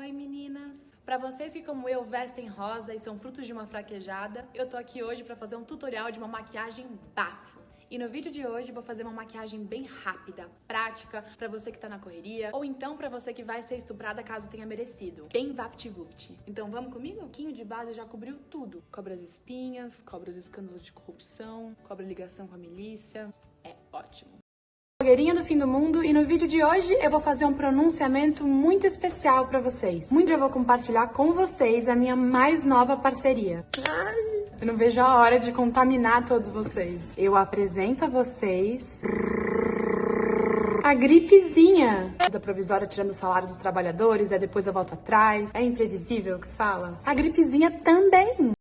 Oi meninas! Para vocês que como eu vestem rosa e são frutos de uma fraquejada, eu tô aqui hoje para fazer um tutorial de uma maquiagem bafo. E no vídeo de hoje vou fazer uma maquiagem bem rápida, prática, para você que tá na correria, ou então para você que vai ser estuprada caso tenha merecido. Bem VaptVupt. Então vamos comigo? Um pouquinho de base já cobriu tudo. Cobre as espinhas, cobre os escândalos de corrupção, cobre a ligação com a milícia. É ótimo. Blogueirinha do fim do mundo, e no vídeo de hoje eu vou fazer um pronunciamento muito especial pra vocês. Eu vou compartilhar com vocês a minha mais nova parceria. Eu não vejo a hora de contaminar todos vocês. Eu apresento a vocês a gripezinha. Da provisória tirando o salário dos trabalhadores, aí depois eu volto atrás. É imprevisível o que fala? A gripezinha também.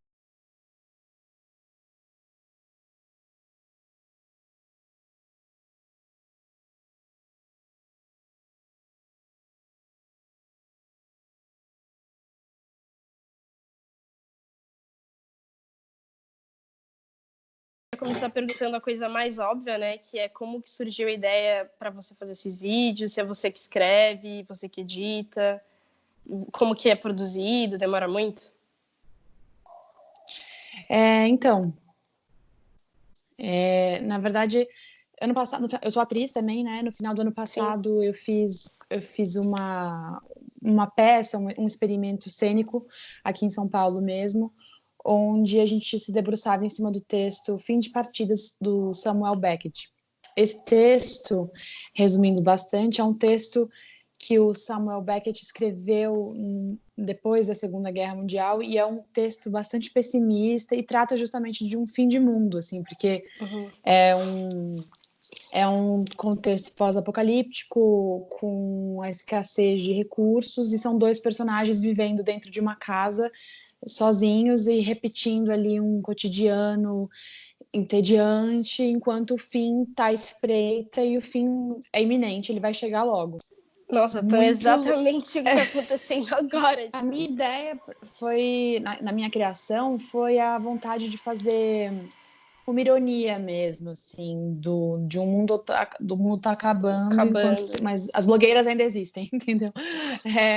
Começar perguntando a coisa mais óbvia, né? Que é como que surgiu a ideia para você fazer esses vídeos, se é você que escreve, você que edita, como que é produzido, demora muito? Na verdade, ano passado, eu sou atriz também, né? No final do ano passado, eu fiz uma peça, um experimento cênico aqui em São Paulo mesmo, onde a gente se debruçava em cima do texto Fim de Partidas, do Samuel Beckett. Esse texto, resumindo bastante, é um texto que o Samuel Beckett escreveu depois da Segunda Guerra Mundial, e é um texto bastante pessimista e trata justamente de um fim de mundo, assim, porque é um contexto pós-apocalíptico, com a escassez de recursos, e são dois personagens vivendo dentro de uma casa sozinhos e repetindo ali um cotidiano entediante, enquanto o fim está à espreita e o fim é iminente, ele vai chegar logo. Nossa, então é exatamente o que está acontecendo agora. A minha ideia foi, na minha criação, foi a vontade de fazer uma ironia mesmo, assim, de um mundo do mundo tá acabando. Mas as blogueiras ainda existem, entendeu?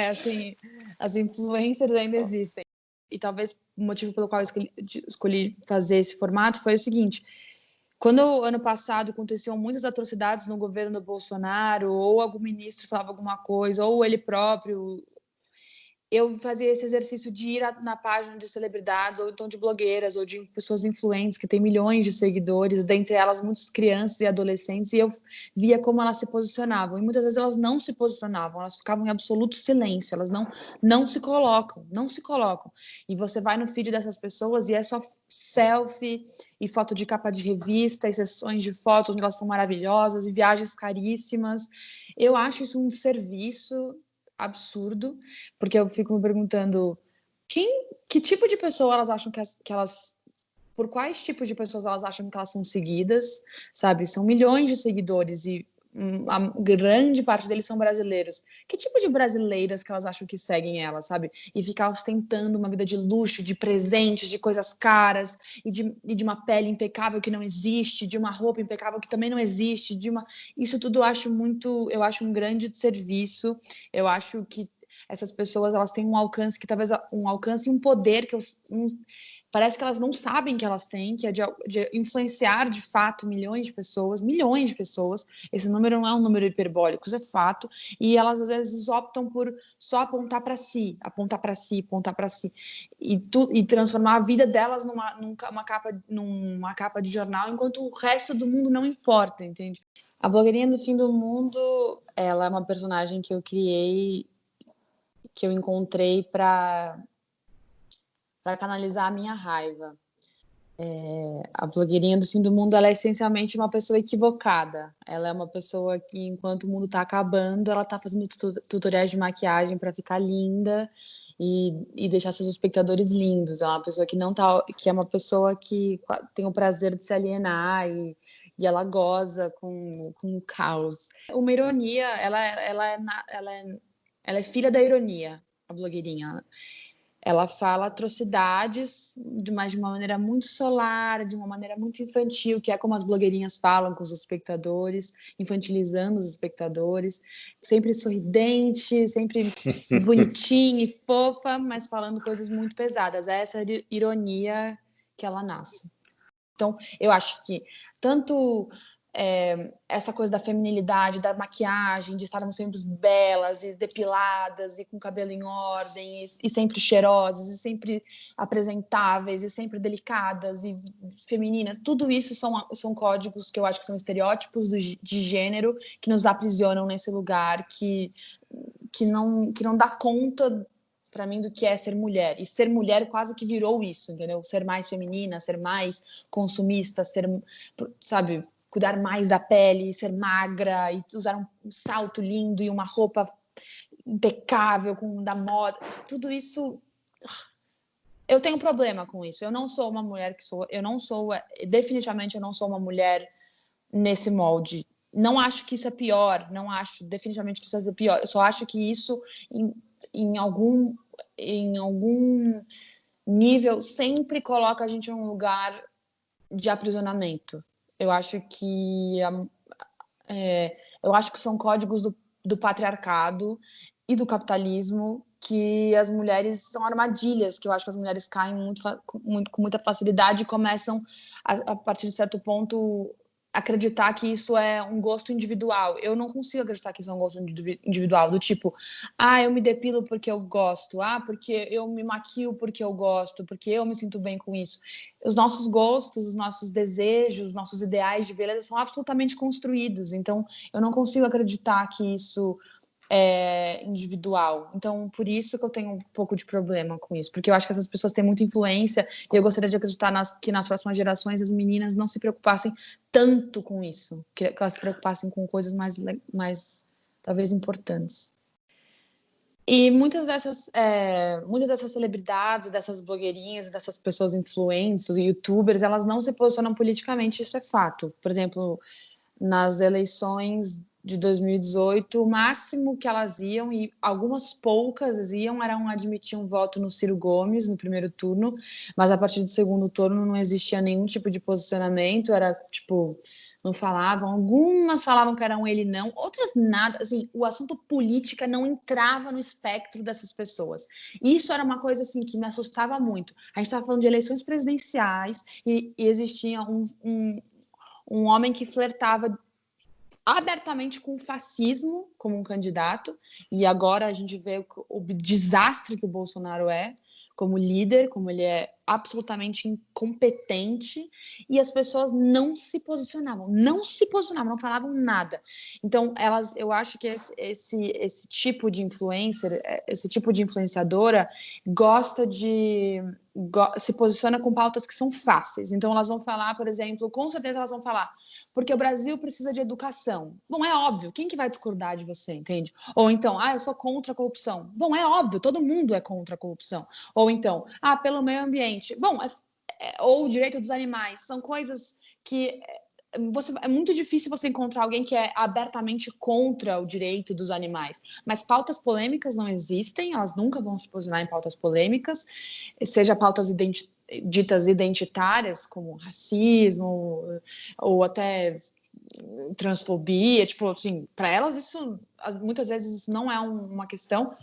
Assim, as influencers ainda existem. E talvez o motivo pelo qual eu escolhi fazer esse formato foi o seguinte: quando ano passado aconteciam muitas atrocidades no governo do Bolsonaro, ou algum ministro falava alguma coisa, ou ele próprio, eu fazia esse exercício de ir na página de celebridades, ou então de blogueiras, ou de pessoas influentes que têm milhões de seguidores, dentre elas muitas crianças e adolescentes, e eu via como elas se posicionavam. E muitas vezes elas não se posicionavam, elas ficavam em absoluto silêncio, elas não se colocam. E você vai no feed dessas pessoas e é só selfie e foto de capa de revista, e sessões de fotos onde elas são maravilhosas, e viagens caríssimas. Eu acho isso um serviço absurdo, porque eu fico me perguntando que tipo de pessoa elas acham que elas por quais tipos de pessoas elas acham que elas são seguidas, sabe? São milhões de seguidores e a grande parte deles são brasileiros. Que tipo de brasileiras que elas acham que seguem elas, sabe? E ficar ostentando uma vida de luxo, de presentes, de coisas caras, e de uma pele impecável que não existe, de uma roupa impecável que também não existe, isso tudo eu acho um grande serviço. Eu acho que essas pessoas, elas têm um alcance que talvez um alcance e um poder parece que elas não sabem que elas têm, que é de influenciar de fato milhões de pessoas. Esse número não é um número hiperbólico, isso é fato. E elas às vezes optam por só apontar para si, e transformar a vida delas numa capa de jornal, enquanto o resto do mundo não importa, entende? A blogueirinha do fim do mundo, ela é uma personagem que eu criei, que eu encontrei para canalizar a minha raiva. A blogueirinha do fim do mundo, ela é essencialmente uma pessoa equivocada. Ela é uma pessoa que, enquanto o mundo está acabando, ela está fazendo tutoriais de maquiagem para ficar linda e deixar seus espectadores lindos. É uma pessoa que é uma pessoa que tem o prazer de se alienar e ela goza com o caos. Uma ironia, ela é filha da ironia, a blogueirinha. ela fala atrocidades, mas de uma maneira muito solar, de uma maneira muito infantil, que é como as blogueirinhas falam com os espectadores, infantilizando os espectadores, sempre sorridente, sempre bonitinha e fofa, mas falando coisas muito pesadas. É essa ironia que ela nasce. Então, eu acho que tanto essa coisa da feminilidade, da maquiagem, de estarmos sempre belas e depiladas e com cabelo em ordem e sempre cheirosas e sempre apresentáveis e sempre delicadas e femininas, tudo isso são códigos que eu acho que são estereótipos de gênero que nos aprisionam nesse lugar que não dá conta para mim do que é ser mulher. E ser mulher quase que virou isso, entendeu? Ser mais feminina, ser mais consumista, sabe, cuidar mais da pele, ser magra e usar um salto lindo e uma roupa impecável da moda. Tudo isso eu tenho problema com isso. Eu não sou uma mulher definitivamente eu não sou uma mulher nesse molde. Não acho que isso é pior, não acho definitivamente que isso é pior. Eu só acho que isso em algum nível sempre coloca a gente em um lugar de aprisionamento. Eu acho que são códigos do patriarcado e do capitalismo que as mulheres são armadilhas, que eu acho que as mulheres caem com muita facilidade e começam, a partir de certo ponto, acreditar que isso é um gosto individual. Eu não consigo acreditar que isso é um gosto individual, do tipo, eu me depilo porque eu gosto, porque eu me maquio porque eu gosto, porque eu me sinto bem com isso. Os nossos gostos, os nossos desejos, os nossos ideais de beleza são absolutamente construídos, então eu não consigo acreditar que isso é individual. Então, por isso que eu tenho um pouco de problema com isso, porque eu acho que essas pessoas têm muita influência e eu gostaria de acreditar que nas próximas gerações as meninas não se preocupassem tanto com isso, que elas se preocupassem com coisas mais talvez importantes. E muitas dessas celebridades, dessas blogueirinhas, dessas pessoas influentes, youtubers, elas não se posicionam politicamente, isso é fato. Por exemplo, nas eleições de 2018, o máximo que elas iam, e algumas poucas iam, admitir um voto no Ciro Gomes, no primeiro turno, mas a partir do segundo turno não existia nenhum tipo de posicionamento, era tipo, não falavam, algumas falavam que eram ele não, outras nada, assim, o assunto política não entrava no espectro dessas pessoas. Isso era uma coisa, assim, que me assustava muito. A gente estava falando de eleições presidenciais e existia um homem que flertava abertamente com o fascismo como um candidato, e agora a gente vê o desastre que o Bolsonaro é como líder, como ele é absolutamente incompetente, e as pessoas não se posicionavam, não falavam nada. Então, eu acho que esse tipo de influencer, esse tipo de influenciadora se posiciona com pautas que são fáceis. Então, elas vão falar, por exemplo, com certeza elas vão falar, porque o Brasil precisa de educação. Bom, é óbvio, quem que vai discordar de você, entende? Ou então, eu sou contra a corrupção. Bom, é óbvio, todo mundo é contra a corrupção. Ou então, pelo meio ambiente. Bom, ou o direito dos animais. São coisas que é muito difícil você encontrar alguém que é abertamente contra o direito dos animais. Mas pautas polêmicas não existem, elas nunca vão se posicionar em pautas polêmicas, seja pautas ditas identitárias, como racismo, ou até transfobia, tipo assim, para elas isso muitas vezes isso não é uma questão.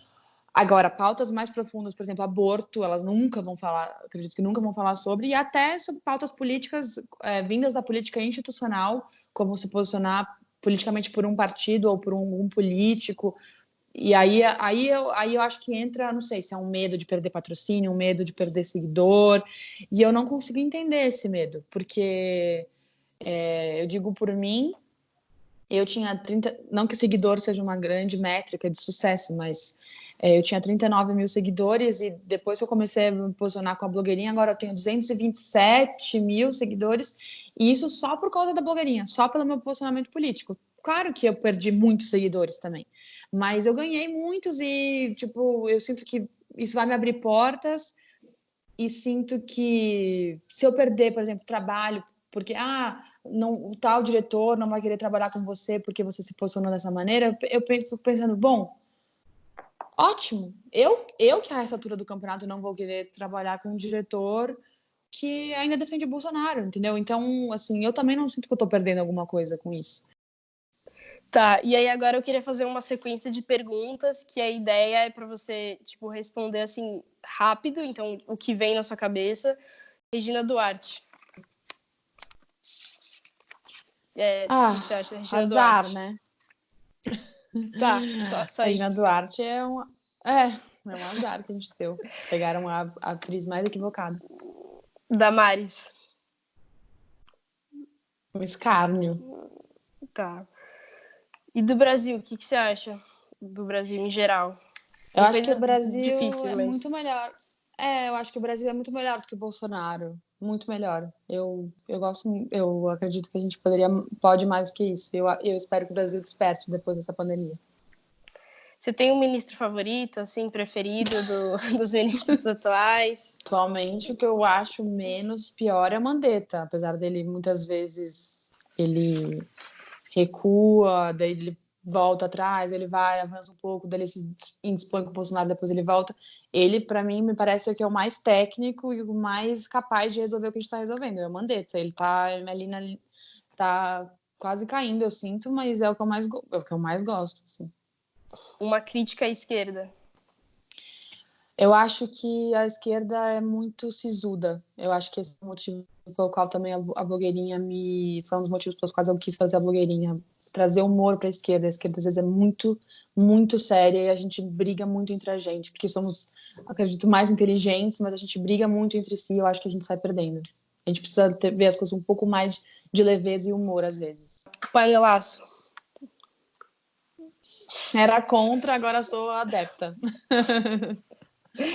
Agora, pautas mais profundas, por exemplo, aborto, elas nunca vão falar, acredito que nunca vão falar sobre, e até sobre pautas políticas vindas da política institucional, como se posicionar politicamente por um partido ou por um político. E aí eu acho que entra, não sei se é um medo de perder patrocínio, um medo de perder seguidor, e eu não consigo entender esse medo, porque eu digo por mim, eu tinha 30, não que seguidor seja uma grande métrica de sucesso, mas eu tinha 39 mil seguidores e depois que eu comecei a me posicionar com a blogueirinha, agora eu tenho 227 mil seguidores, e isso só por causa da blogueirinha, só pelo meu posicionamento político. Claro que eu perdi muitos seguidores também, mas eu ganhei muitos e, tipo, eu sinto que isso vai me abrir portas e sinto que se eu perder, por exemplo, trabalho, porque não, o tal diretor não vai querer trabalhar com você porque você se posicionou dessa maneira, eu fico pensando, bom, ótimo. Eu que a essa altura do campeonato não vou querer trabalhar com um diretor que ainda defende o Bolsonaro, entendeu? Então, assim, eu também não sinto que eu tô perdendo alguma coisa com isso. Tá, e aí agora eu queria fazer uma sequência de perguntas que a ideia é para você, tipo, responder assim rápido, então o que vem na sua cabeça. Regina Duarte. O que você acha da Regina azar, Duarte? né? Tá, só Regina isso. Duarte é um azar que a gente deu. Pegaram a atriz mais equivocada. Damares. Um escárnio. Tá. E do Brasil, o que você acha do Brasil em geral? Eu Uma acho que coisa o Brasil difícil, é mas... muito melhor. Eu acho que o Brasil é muito melhor do que o Bolsonaro. Muito melhor. Eu acredito que a gente pode mais do que isso. Eu espero que o Brasil desperte depois dessa pandemia. Você tem um ministro favorito, assim, preferido dos ministros atuais? Atualmente, o que eu acho menos pior é o Mandetta. Apesar dele, muitas vezes, ele recua, daí ele volta atrás, ele vai, avança um pouco, daí ele se indispõe com o Bolsonaro, depois ele volta. Ele, para mim, me parece que é o mais técnico e o mais capaz de resolver o que a gente está resolvendo. É o Mandetta. Ele tá ali tá quase caindo, eu sinto, mas é o que eu mais gosto, assim. Uma crítica à esquerda. Eu acho que a esquerda é muito sisuda. Eu acho que esse é o motivo pelo qual também a blogueirinha foi um dos motivos pelos quais eu quis fazer a blogueirinha. Trazer humor para a esquerda. A esquerda, às vezes, é muito, muito séria e a gente briga muito entre a gente, porque somos, acredito, mais inteligentes, mas a gente briga muito entre si e eu acho que a gente sai perdendo. A gente precisa ver as coisas um pouco mais de leveza e humor, às vezes. Panelaço. Era contra, agora sou adepta.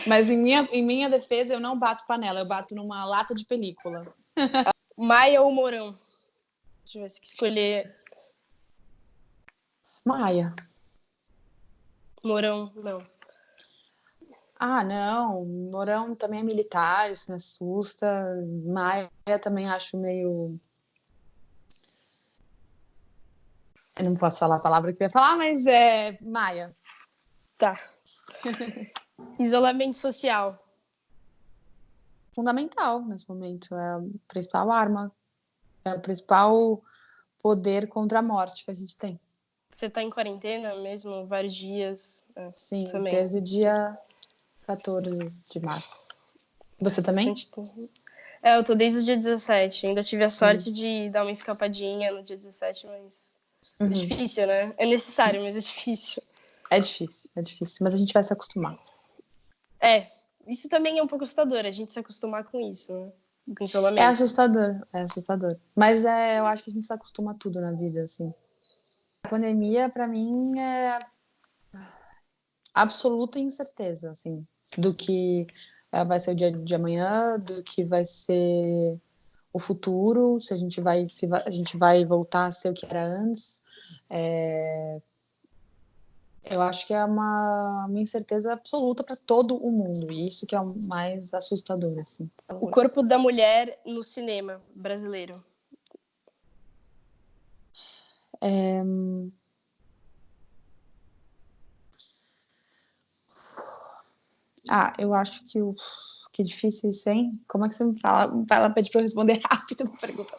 Mas em minha defesa, eu não bato panela, eu bato numa lata de película. Maia ou Mourão? Se tivesse que escolher. Maia. Mourão, não. Não. Mourão também é militar, isso me assusta. Maia também acho meio... Eu não posso falar a palavra que eu ia falar, mas é Maia. Tá. Isolamento social. Fundamental nesse momento. É a principal arma. É o principal poder contra a morte que a gente tem. Você tá em quarentena mesmo? Vários dias? Sim, também. desde o dia 14 de março. Você também? Eu tô desde o dia 17. Ainda tive a sorte de dar uma escapadinha no dia 17, mas é difícil, né? É necessário, mas é difícil. É difícil, mas a gente vai se acostumar. Isso também é um pouco assustador, a gente se acostumar com isso, né? Com isolamento. É assustador. Mas eu acho que a gente se acostuma a tudo na vida, assim. A pandemia, pra mim, é absoluta incerteza, assim, do que vai ser o dia de amanhã, do que vai ser o futuro, se a gente vai voltar a ser o que era antes. Eu acho que é uma incerteza absoluta para todo o mundo, e isso que é o mais assustador, assim. O corpo da mulher no cinema brasileiro. Eu acho que difícil isso, hein? Como é que você me fala? Ela pede para eu responder rápido uma pergunta.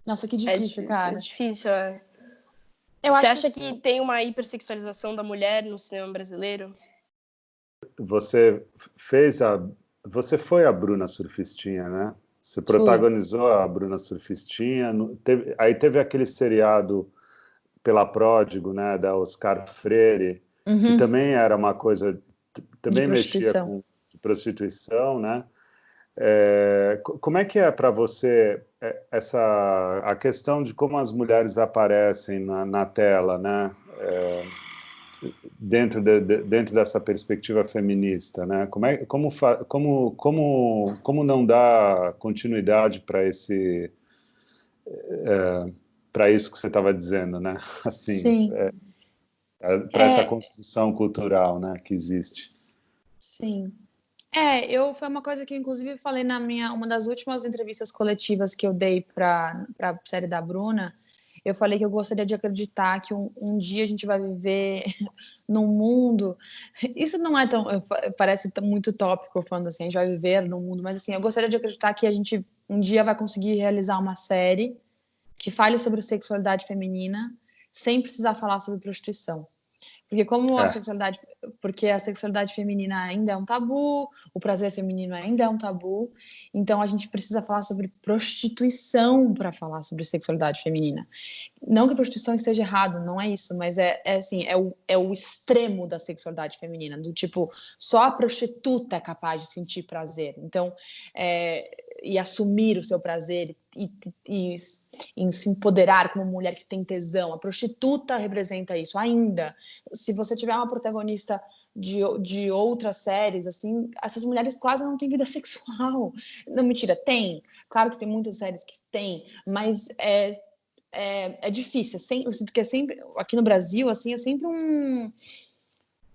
Nossa, que difícil, cara. É difícil, Você acha que tem uma hipersexualização da mulher no cinema brasileiro? Você foi a Bruna Surfistinha, né? Você protagonizou a Bruna Surfistinha. Aí teve aquele seriado pela Pródigo, né, da Oscar Freire, que também era uma coisa, também mexia com prostituição, né? Como é que é para você a questão de como as mulheres aparecem na tela, né? Dentro dessa perspectiva feminista, né? Como não dar continuidade para para isso que você estava dizendo, né? Assim, para essa construção cultural, né, que existe. Sim. Foi uma coisa que eu, inclusive, falei uma das últimas entrevistas coletivas que eu dei para a série da Bruna. Eu falei que eu gostaria de acreditar que um dia a gente vai viver num mundo. Isso não é tão. Parece muito tópico falando assim, a gente vai viver num mundo, mas assim, eu gostaria de acreditar que a gente um dia vai conseguir realizar uma série que fale sobre sexualidade feminina sem precisar falar sobre prostituição. Porque porque a sexualidade feminina ainda é um tabu, o prazer feminino ainda é um tabu, então a gente precisa falar sobre prostituição para falar sobre sexualidade feminina. Não que a prostituição esteja errado, não é isso, mas assim, é o extremo da sexualidade feminina, do tipo, só a prostituta é capaz de sentir prazer. Então, e assumir o seu prazer e se empoderar como mulher que tem tesão. A prostituta representa isso ainda. Se você tiver uma protagonista de outras séries, assim, essas mulheres quase não têm vida sexual. Não, mentira, tem. Claro que tem muitas séries que tem, mas é difícil. Eu sinto que é sempre, aqui no Brasil, assim, é sempre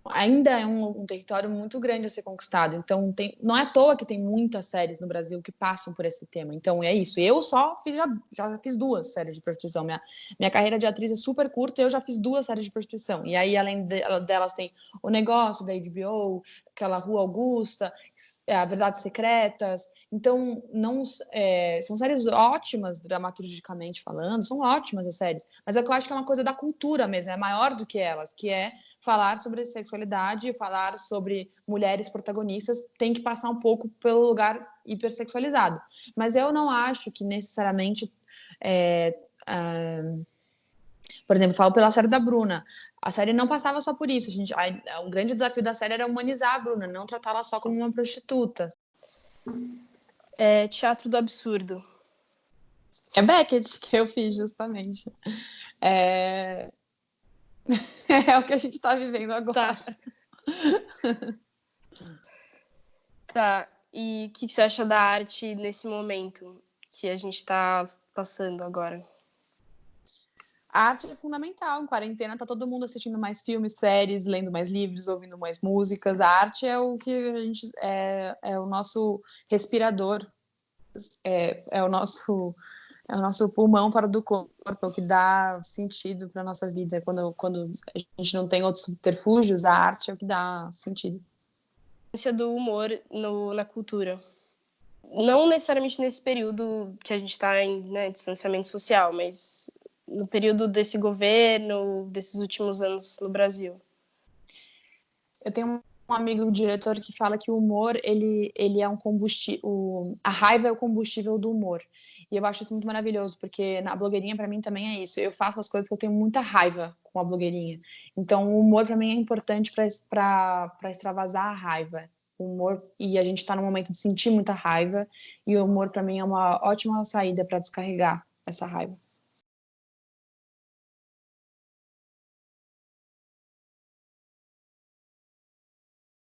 ainda é um território muito grande a ser conquistado. Então, não é à toa que tem muitas séries no Brasil que passam por esse tema. Então, é isso. Eu já fiz 2 séries de prostituição. Minha carreira de atriz é super curta e eu já fiz 2 séries de prostituição. E aí, além delas, tem O Negócio, da HBO, aquela Rua Augusta, A Verdades Secretas. Então, são séries ótimas, dramaturgicamente falando, são ótimas as séries. Mas é que eu acho que é uma coisa da cultura mesmo, é maior do que elas, que é falar sobre sexualidade, falar sobre mulheres protagonistas, tem que passar um pouco pelo lugar hipersexualizado. Mas eu não acho que necessariamente... por exemplo, falo pela série da Bruna. A série não passava só por isso. O grande desafio da série era humanizar a Bruna, não tratá-la só como uma prostituta. Teatro do absurdo. É Beckett que eu fiz, justamente. É o que a gente está vivendo agora. Tá. E o que você acha da arte nesse momento que a gente está passando agora? A arte é fundamental. Em quarentena tá todo mundo assistindo mais filmes, séries, lendo mais livros, ouvindo mais músicas. A arte é o que a gente é o nosso respirador, é o nosso pulmão fora do corpo, é o que dá sentido para nossa vida. Quando a gente não tem outros subterfúgios, a arte é o que dá sentido. A influência do humor na cultura. Não necessariamente nesse período que a gente está em distanciamento social, mas no período desse governo, desses últimos anos no Brasil. Eu tenho um amigo diretor que fala que o humor ele é um combustível, a raiva é o combustível do humor. E eu acho isso muito maravilhoso, porque na blogueirinha para mim também é isso. Eu faço as coisas que eu tenho muita raiva com a blogueirinha. Então o humor para mim é importante para extravasar a raiva. O humor, e a gente está num momento de sentir muita raiva, e o humor para mim é uma ótima saída para descarregar essa raiva.